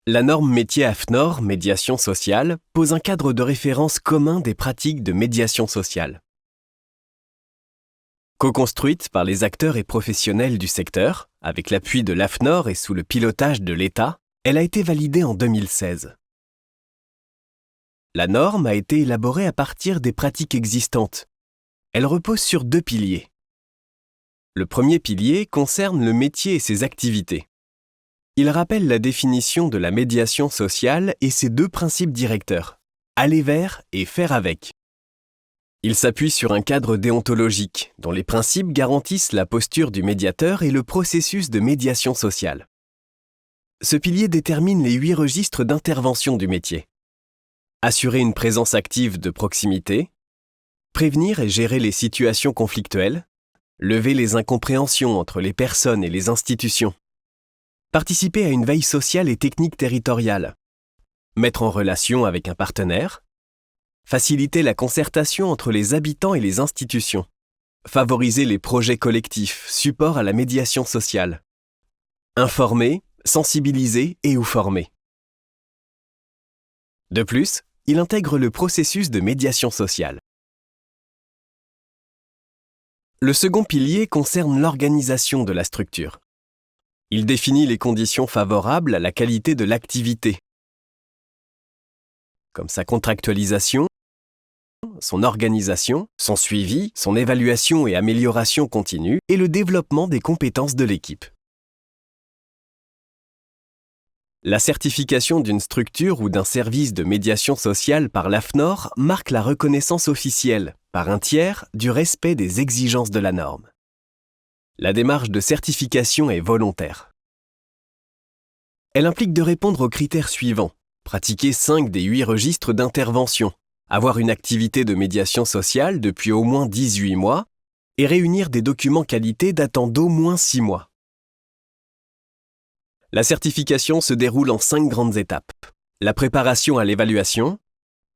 La norme métier AFNOR, médiation sociale, pose un cadre de référence commun des pratiques de médiation sociale. Co-construite par les acteurs et professionnels du secteur, avec l'appui de l'AFNOR et sous le pilotage de l'État, elle a été validée en 2016. La norme a été élaborée à partir des pratiques existantes. Elle repose sur 2 piliers. Le premier pilier concerne le métier et ses activités. Il rappelle la définition de la médiation sociale et ses 2 principes directeurs, aller vers et faire avec. Il s'appuie sur un cadre déontologique, dont les principes garantissent la posture du médiateur et le processus de médiation sociale. Ce pilier détermine les 8 registres d'intervention du métier. Assurer une présence active de proximité, prévenir et gérer les situations conflictuelles, lever les incompréhensions entre les personnes et les institutions, participer à une veille sociale et technique territoriale, mettre en relation avec un partenaire, faciliter la concertation entre les habitants et les institutions, favoriser les projets collectifs, support à la médiation sociale, informer, sensibiliser et ou former. De plus, il intègre le processus de médiation sociale. Le second pilier concerne l'organisation de la structure. Il définit les conditions favorables à la qualité de l'activité, comme sa contractualisation, son organisation, son suivi, son évaluation et amélioration continue et le développement des compétences de l'équipe. La certification d'une structure ou d'un service de médiation sociale par l'AFNOR marque la reconnaissance officielle, par un tiers, du respect des exigences de la norme. La démarche de certification est volontaire. Elle implique de répondre aux critères suivants, pratiquer 5 des 8 registres d'intervention, avoir une activité de médiation sociale depuis au moins 18 mois et réunir des documents qualité datant d'au moins 6 mois. La certification se déroule en 5 grandes étapes. La préparation à l'évaluation,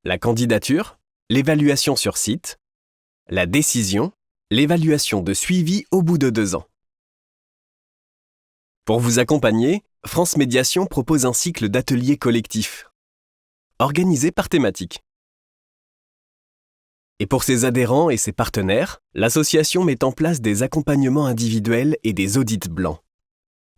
la candidature, l'évaluation sur site, la décision, l'évaluation de suivi au bout de 2 ans. Pour vous accompagner, France Médiation propose un cycle d'ateliers collectifs, organisé par thématique. Et pour ses adhérents et ses partenaires, l'association met en place des accompagnements individuels et des audits blancs.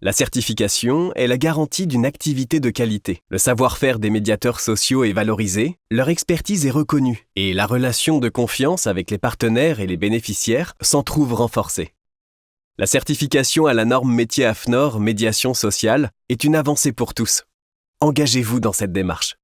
La certification est la garantie d'une activité de qualité. Le savoir-faire des médiateurs sociaux est valorisé, leur expertise est reconnue et la relation de confiance avec les partenaires et les bénéficiaires s'en trouve renforcée. La certification à la norme métier AFNOR médiation sociale est une avancée pour tous. Engagez-vous dans cette démarche.